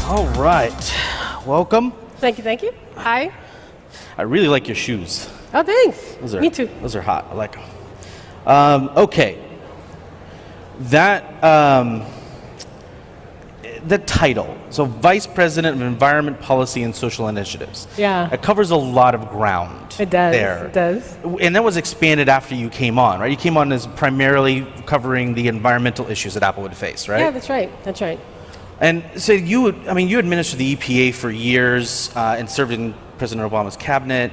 All right. Welcome. Thank you, thank you. Hi. I really like your shoes. Oh, thanks. Me too. Those are hot. I like them. Okay. The title, so Vice President of Environment Policy and Social Initiatives. Yeah. It covers a lot of ground. It does. There. It does. And that was expanded after you came on, right? You came on as primarily covering the environmental issues that Apple would face, right? Yeah, that's right. That's right. And so you administered the EPA for years and served in President Obama's cabinet.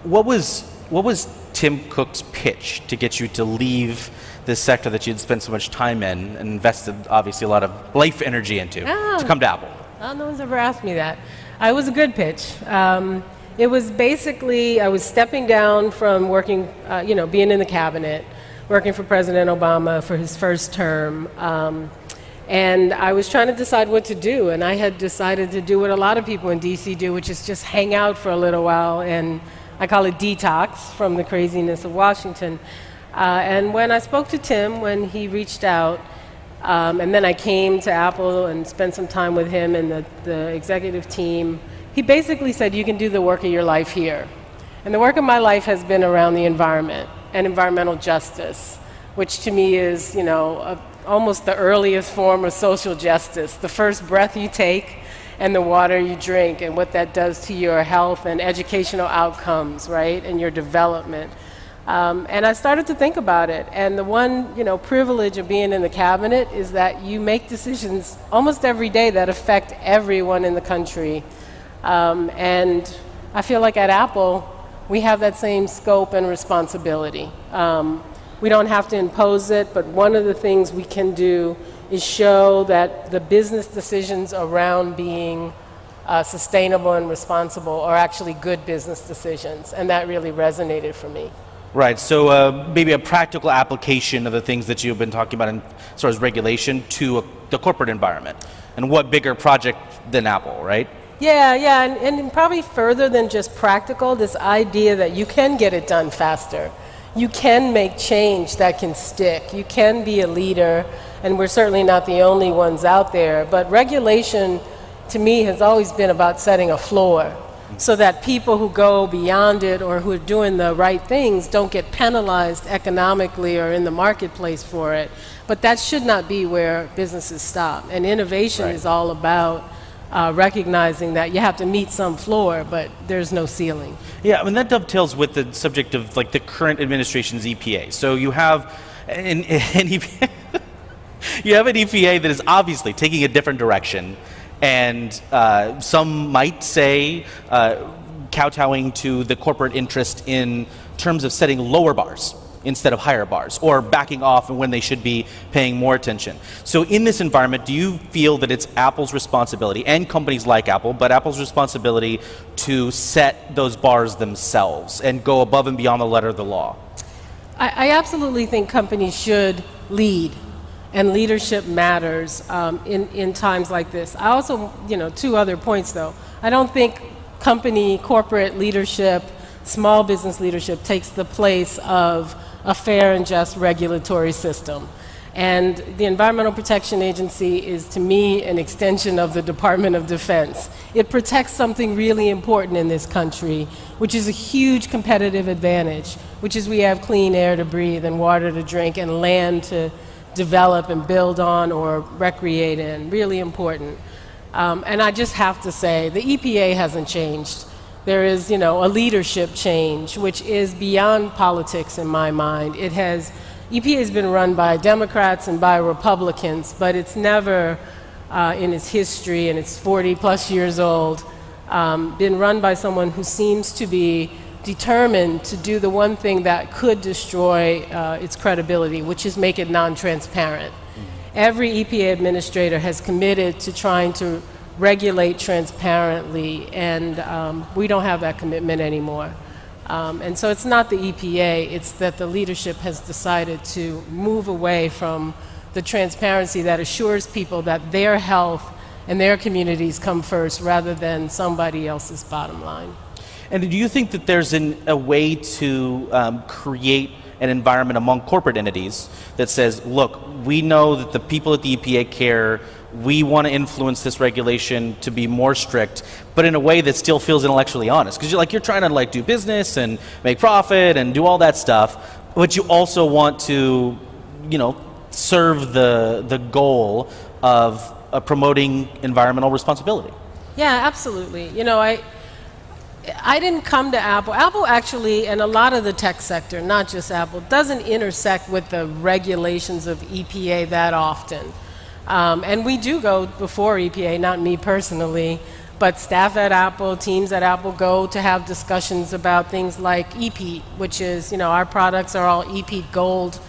What was Tim Cook's pitch to get you to leave this sector that you'd spent so much time in and invested obviously a lot of life energy into to come to Apple? Oh, no one's ever asked me that. It was a good pitch. It was basically, I was stepping down from working, being in the cabinet, working for President Obama for his first term. And I was trying to decide what to do, and I had decided to do what a lot of people in DC do, which is just hang out for a little while, and I call it detox from the craziness of Washington. And when I spoke to Tim, when he reached out, and then I came to Apple and spent some time with him and the executive team, he basically said, you can do the work of your life here. And the work of my life has been around the environment and environmental justice, which to me is, almost the earliest form of social justice, the first breath you take and the water you drink and what that does to your health and educational outcomes, right, and your development. And I started to think about it, and the one privilege of being in the cabinet is that you make decisions almost every day that affect everyone in the country. And I feel like at Apple, we have that same scope and responsibility. We don't have to impose it, but one of the things we can do is show that the business decisions around being sustainable and responsible are actually good business decisions, and that really resonated for me. Right, so maybe a practical application of the things that you've been talking about as far as regulation to the corporate environment. And what bigger project than Apple, right? Yeah, and probably further than just practical, this idea that you can get it done faster. You can make change that can stick. You can be a leader, and we're certainly not the only ones out there. But regulation, to me, has always been about setting a floor so that people who go beyond it or who are doing the right things don't get penalized economically or in the marketplace for it. But that should not be where businesses stop. And innovation is all about recognizing that you have to meet some floor, but there's no ceiling. Yeah, I mean, that dovetails with the subject of the current administration's EPA. So you have an EPA, you have an EPA that is obviously taking a different direction, and some might say kowtowing to the corporate interest in terms of setting lower bars instead of higher bars, or backing off when they should be paying more attention. So in this environment, do you feel that it's Apple's responsibility, and companies like Apple, but Apple's responsibility to set those bars themselves and go above and beyond the letter of the law? I absolutely think companies should lead, and leadership matters in times like this. I also, two other points though. I don't think corporate leadership, small business leadership takes the place of a fair and just regulatory system. And the Environmental Protection Agency is, to me, an extension of the Department of Defense. It protects something really important in this country, which is a huge competitive advantage, which is we have clean air to breathe and water to drink and land to develop and build on or recreate in. Really important. And I just have to say, the EPA hasn't changed. There is, a leadership change, which is beyond politics in my mind. EPA has been run by Democrats and by Republicans, but it's never, in its history, and it's 40 plus years old, been run by someone who seems to be determined to do the one thing that could destroy its credibility, which is make it non-transparent. Every EPA administrator has committed to trying to regulate transparently, and we don't have that commitment anymore. And so it's not the EPA, it's that the leadership has decided to move away from the transparency that assures people that their health and their communities come first rather than somebody else's bottom line. And do you think that there's a way to create an environment among corporate entities that says, look, we know that the people at the EPA care, we want to influence this regulation to be more strict, but in a way that still feels intellectually honest. Because you're trying to like do business and make profit and do all that stuff, but you also want to, serve the goal of promoting environmental responsibility. Yeah, absolutely. I didn't come to Apple. Apple actually, and a lot of the tech sector, not just Apple, doesn't intersect with the regulations of EPA that often. And we do go before EPA, not me personally, but staff at Apple, teams at Apple go to have discussions about things like EPEAT, which is, our products are all EPEAT Gold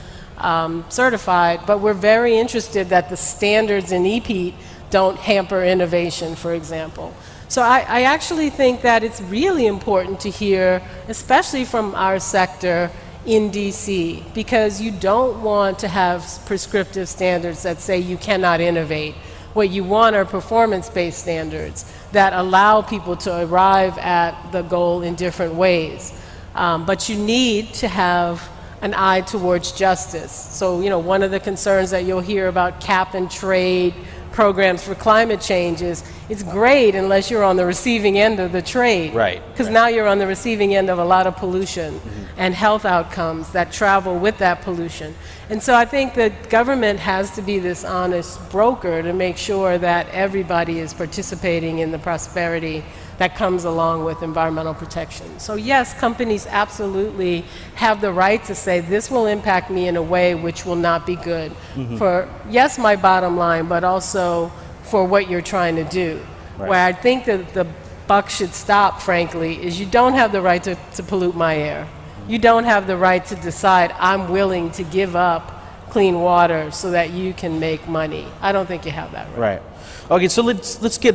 certified, but we're very interested that the standards in EPEAT don't hamper innovation, for example. So I actually think that it's really important to hear, especially from our sector in DC, because you don't want to have prescriptive standards that say you cannot innovate. What you want are performance-based standards that allow people to arrive at the goal in different ways. But you need to have an eye towards justice. So, one of the concerns that you'll hear about cap and trade programs for climate change is it's great unless you're on the receiving end of the trade. Right. Because now you're on the receiving end of a lot of pollution and health outcomes that travel with that pollution. And so I think that government has to be this honest broker to make sure that everybody is participating in the prosperity that comes along with environmental protection. So yes, companies absolutely have the right to say this will impact me in a way which will not be good for, yes, my bottom line, but also for what you're trying to do. Right. Where I think that the buck should stop, frankly, is you don't have the right to pollute my air. You don't have the right to decide I'm willing to give up clean water so that you can make money. I don't think you have that right. Right. Okay, so let's get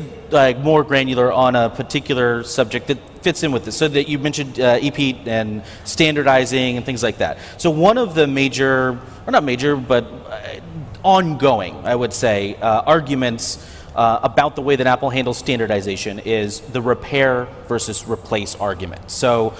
more granular on a particular subject that fits in with this. So that you mentioned EPEAT and standardizing and things like that. So one of the major, or not major, but ongoing, I would say, arguments about the way that Apple handles standardization is the repair versus replace argument. So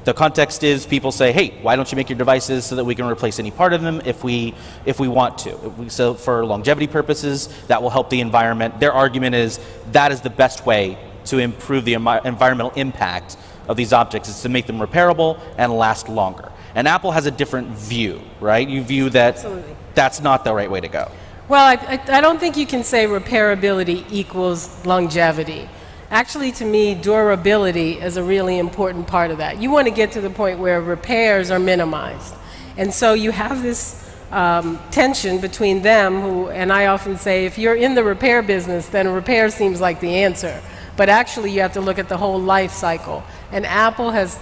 the context is people say, hey, why don't you make your devices so that we can replace any part of them if we want to? So for longevity purposes, that will help the environment. Their argument is that is the best way to improve the environmental impact of these objects, is to make them repairable and last longer. And Apple has a different view, right? You view that Absolutely. That's not the right way to go. Well, I don't think you can say repairability equals longevity. Actually, to me, durability is a really important part of that. You want to get to the point where repairs are minimized. And so you have this tension between them, and I often say, if you're in the repair business, then repair seems like the answer. But actually, you have to look at the whole life cycle. And Apple has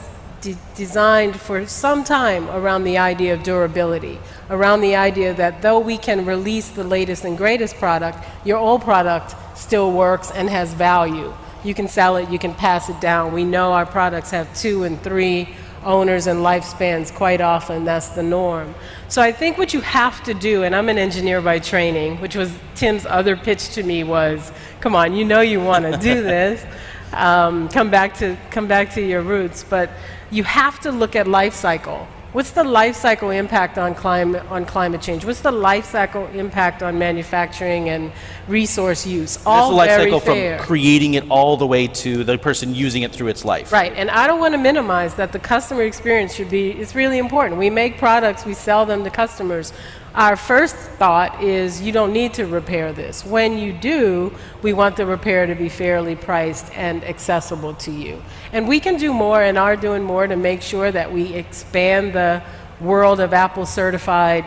designed for some time around the idea of durability, around the idea that though we can release the latest and greatest product, your old product still works and has value. You can sell it, you can pass it down. We know our products have 2 and 3 owners and lifespans quite often. That's the norm. So I think what you have to do, and I'm an engineer by training, which was Tim's other pitch to me was, come on, you know you want to do this. Come back to your roots, but you have to look at life cycle. What's the life cycle impact on climate change? What's the life cycle impact on manufacturing and resource use? All That's the life cycle fair. from creating it all the way to the person using it through its life. Right, and I don't want to minimize that the customer experience it's really important. We make products, we sell them to customers. Our first thought is you don't need to repair this. When you do, we want the repair to be fairly priced and accessible to you. And we can do more and are doing more to make sure that we expand the world of Apple certified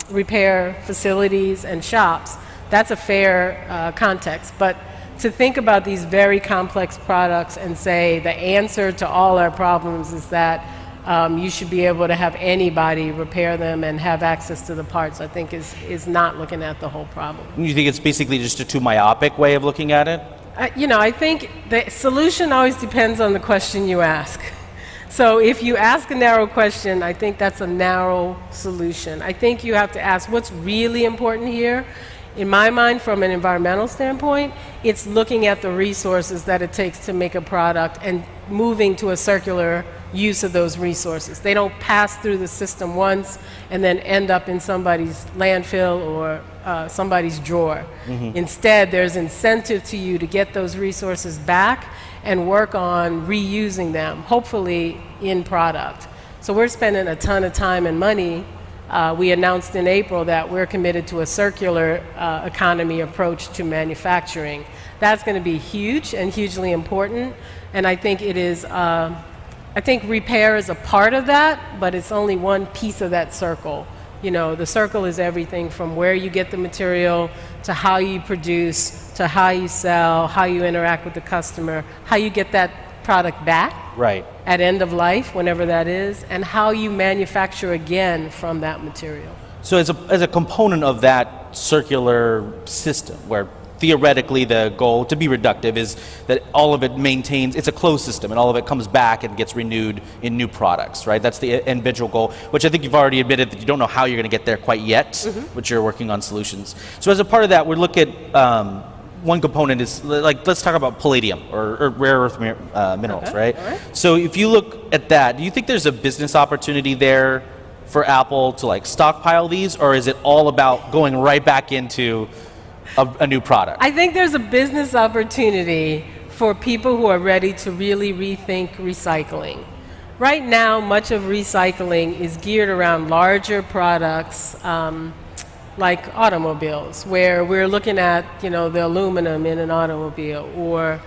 repair facilities and shops. That's a fair context. But to think about these very complex products and say the answer to all our problems is that you should be able to have anybody repair them and have access to the parts, I think is not looking at the whole problem. You think it's basically just a too myopic way of looking at it? I think the solution always depends on the question you ask. So if you ask a narrow question, I think that's a narrow solution. I think you have to ask what's really important here. In my mind, from an environmental standpoint, it's looking at the resources that it takes to make a product and moving to a circular use of those resources. They don't pass through the system once and then end up in somebody's landfill or somebody's drawer. Instead, there's incentive to you to get those resources back and work on reusing them, hopefully in product. So we're spending a ton of time and money. We announced in April that we're committed to a circular economy approach to manufacturing. That's going to be huge and hugely important, and I think it is, I think repair is a part of that, but it's only one piece of that circle. You know, the circle is everything from where you get the material to how you produce, to how you sell, how you interact with the customer, how you get that product back at end of life, whenever that is, and how you manufacture again from that material. So as a component of that circular system, where theoretically the goal, to be reductive, is that all of it maintains, it's a closed system and all of it comes back and gets renewed in new products, right? That's the individual goal, which I think you've already admitted that you don't know how you're going to get there quite yet, but you're working on solutions. So as a part of that, we look at one component is, like, let's talk about palladium or rare earth minerals, right? So if you look at that, do you think there's a business opportunity there for Apple to like stockpile these, or is it all about going right back into a new product? I think there's a business opportunity for people who are ready to really rethink recycling. Right now, much of recycling is geared around larger products like automobiles, where we're looking at, you know, the aluminum in an automobile, or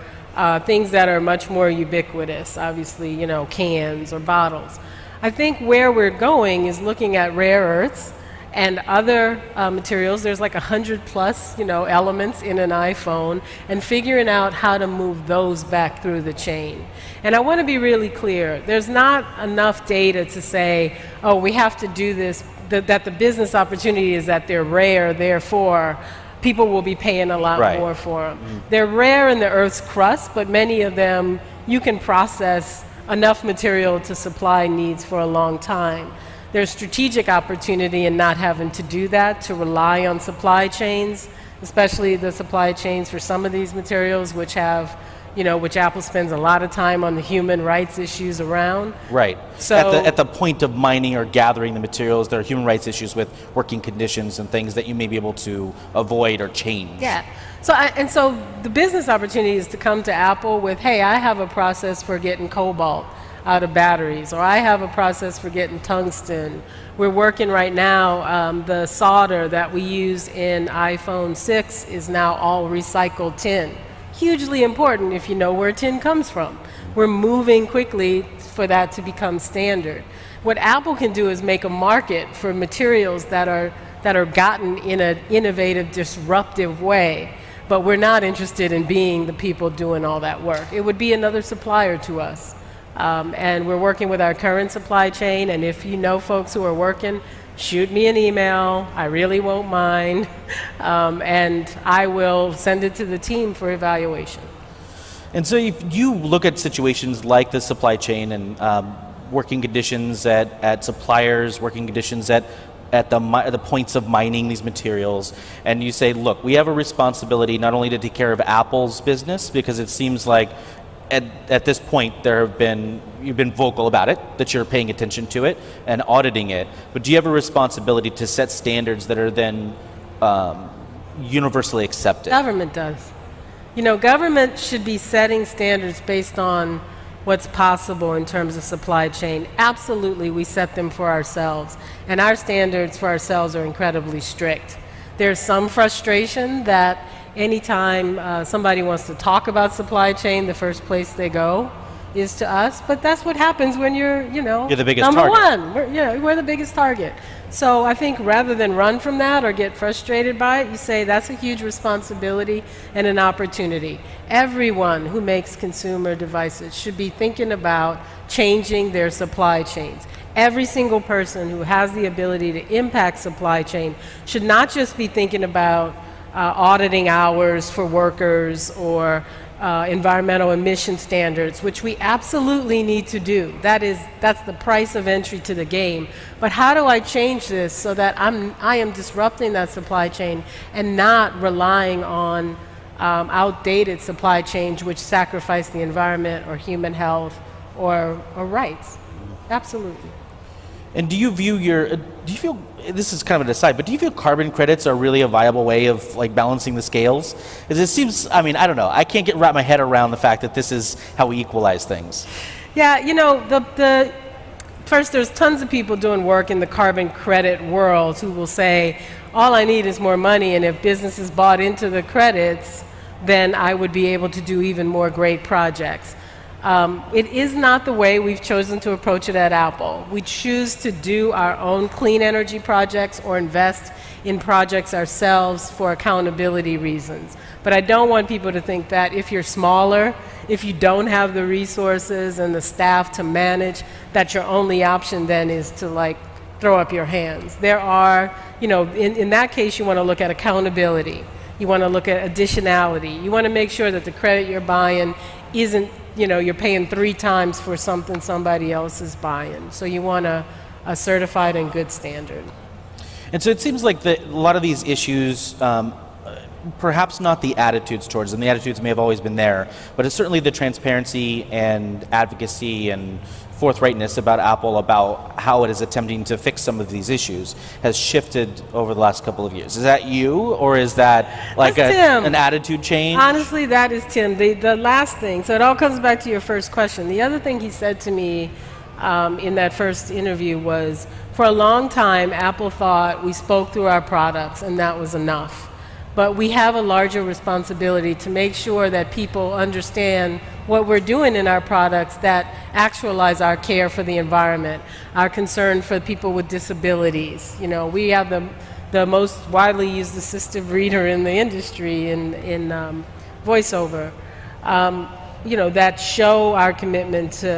things that are much more ubiquitous, obviously, you know, cans or bottles. I think where we're going is looking at rare earths and other materials. There's like 100+, you know, elements in an iPhone, and figuring out how to move those back through the chain. And I want to be really clear. There's not enough data to say, oh, we have to do this, that the business opportunity is that they're rare, therefore people will be paying a lot more for them. They're rare in the Earth's crust, but many of them you can process enough material to supply needs for a long time. There's strategic opportunity in not having to do that, to rely on supply chains, especially the supply chains for some of these materials, which have, you know, which Apple spends a lot of time on the human rights issues around. Right. So at the point of mining or gathering the materials, there are human rights issues with working conditions and things that you may be able to avoid or change. Yeah. So the business opportunity is to come to Apple with, hey, I have a process for getting cobalt out of batteries, or I have a process for getting tungsten. We're working right now, the solder that we use in iPhone 6 is now all recycled tin. Hugely important if you know where tin comes from. We're moving quickly for that to become standard. What Apple can do is make a market for materials that are gotten in an innovative, disruptive way, but we're not interested in being the people doing all that work. It would be another supplier to us. And we're working with our current supply chain, and if you know folks who are working, shoot me an email. I really won't mind, and I will send it to the team for evaluation. And so if you look at situations like the supply chain and working conditions at suppliers, working conditions at the points of mining these materials, and you say, look, we have a responsibility not only to take care of Apple's business, because it seems like at this point you've been vocal about it, that you're paying attention to it and auditing it, but do you have a responsibility to set standards that are then universally accepted? Government does. You know, government should be setting standards based on what's possible in terms of supply chain. Absolutely, we set them for ourselves, and our standards for ourselves are incredibly strict. There's some frustration that anytime somebody wants to talk about supply chain, the first place they go is to us, but that's what happens when you're the biggest number target. one. We're the biggest target. So I think rather than run from that or get frustrated by it, you say that's a huge responsibility and an opportunity. Everyone who makes consumer devices should be thinking about changing their supply chains. Every single person who has the ability to impact supply chain should not just be thinking about auditing hours for workers or environmental emission standards, which we absolutely need to do. That's the price of entry to the game. But how do I change this so that I am disrupting that supply chain and not relying on outdated supply chains which sacrifice the environment or human health or rights. Absolutely. And do you feel, this is kind of an aside, but do you feel carbon credits are really a viable way of like balancing the scales? Because it seems, I mean, I don't know, I can't wrap my head around the fact that this is how we equalize things. Yeah, you know, first, there's tons of people doing work in the carbon credit world who will say, all I need is more money, and if businesses bought into the credits, then I would be able to do even more great projects. It is not the way we've chosen to approach it at Apple. We choose to do our own clean energy projects or invest in projects ourselves for accountability reasons. But I don't want people to think that if you're smaller, if you don't have the resources and the staff to manage, that your only option then is to like throw up your hands. There are, you know, in that case you want to look at accountability. You want to look at additionality. You want to make sure that the credit you're buying isn't, you know, you're paying 3 times for something somebody else is buying. So you want a certified and good standard. And so it seems like a lot of these issues, perhaps not the attitudes towards them. The attitudes may have always been there, but it's certainly the transparency and advocacy and forthrightness about Apple about how it is attempting to fix some of these issues has shifted over the last couple of years. Is that you, or is that like an attitude change? Honestly, that is Tim. The last thing, so it all comes back to your first question. The other thing he said to me in that first interview was, for a long time, Apple thought we spoke through our products and that was enough. But we have a larger responsibility to make sure that people understand what we're doing in our products that actualize our care for the environment, our concern for people with disabilities. You know, we have the most widely used assistive reader in the industry in voiceover, you know, that show our commitment to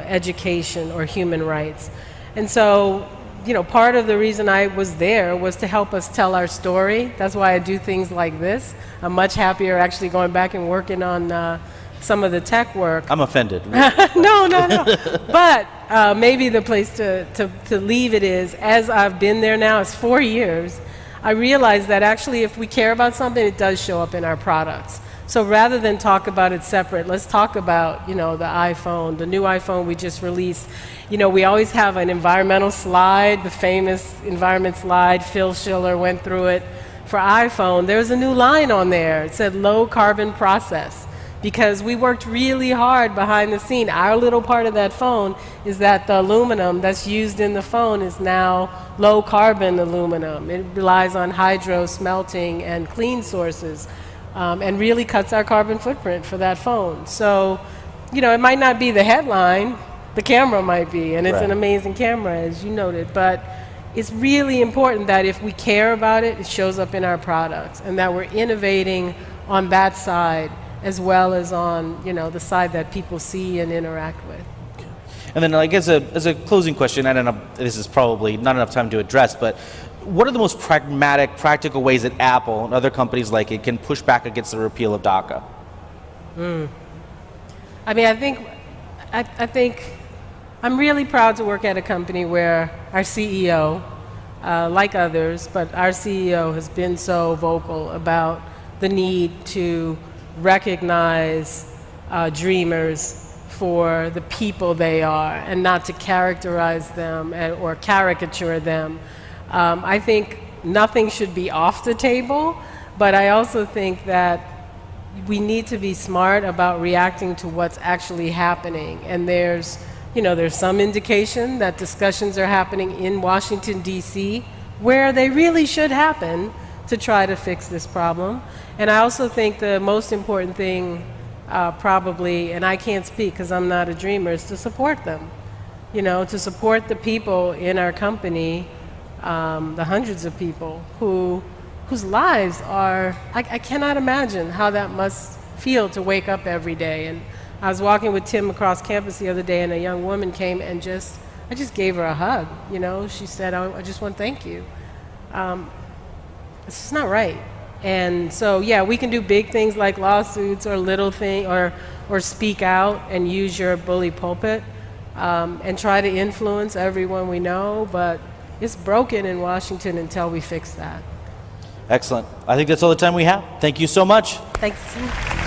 education or human rights. And so, you know, part of the reason I was there was to help us tell our story. That's why I do things like this. I'm much happier actually going back and working on some of the tech work. I'm offended. No. But maybe the place to leave it is, as I've been there now, it's 4 years, I realized that actually if we care about something, it does show up in our products. So rather than talk about it separate, let's talk about, you know, the iPhone, the new iPhone we just released. You know, we always have an environmental slide, the famous environment slide. Phil Schiller went through it for iPhone. There's a new line on there. It said low carbon process, because we worked really hard behind the scene. Our little part of that phone is that the aluminum that's used in the phone is now low carbon aluminum. It relies on hydro smelting and clean sources. And really cuts our carbon footprint for that phone. So, you know, it might not be the headline, the camera might be, and it's an amazing camera, as you noted, but it's really important that if we care about it, it shows up in our products, and that we're innovating on that side as well as on, you know, the side that people see and interact with. And then, like, as a closing question, I don't know, this is probably not enough time to address, but what are the most pragmatic, practical ways that Apple and other companies like it can push back against the repeal of DACA? I mean, I think I'm really proud to work at a company where our CEO, like others, but our CEO has been so vocal about the need to recognize dreamers for the people they are and not to characterize them or caricature them. I think nothing should be off the table, but I also think that we need to be smart about reacting to what's actually happening. And there's some indication that discussions are happening in Washington, D.C., where they really should happen to try to fix this problem. And I also think the most important thing probably, and I can't speak because I'm not a dreamer, is to support them. You know, to support the people in our company, the hundreds of people whose lives are, I cannot imagine how that must feel to wake up every day. And I was walking with Tim across campus the other day, and a young woman came and I just gave her a hug. You know, she said, I just want to thank you. It's just not right. And so, yeah, we can do big things like lawsuits or little things, or speak out and use your bully pulpit and try to influence everyone we know, but it's broken in Washington until we fix that. Excellent. I think that's all the time we have. Thank you so much. Thanks.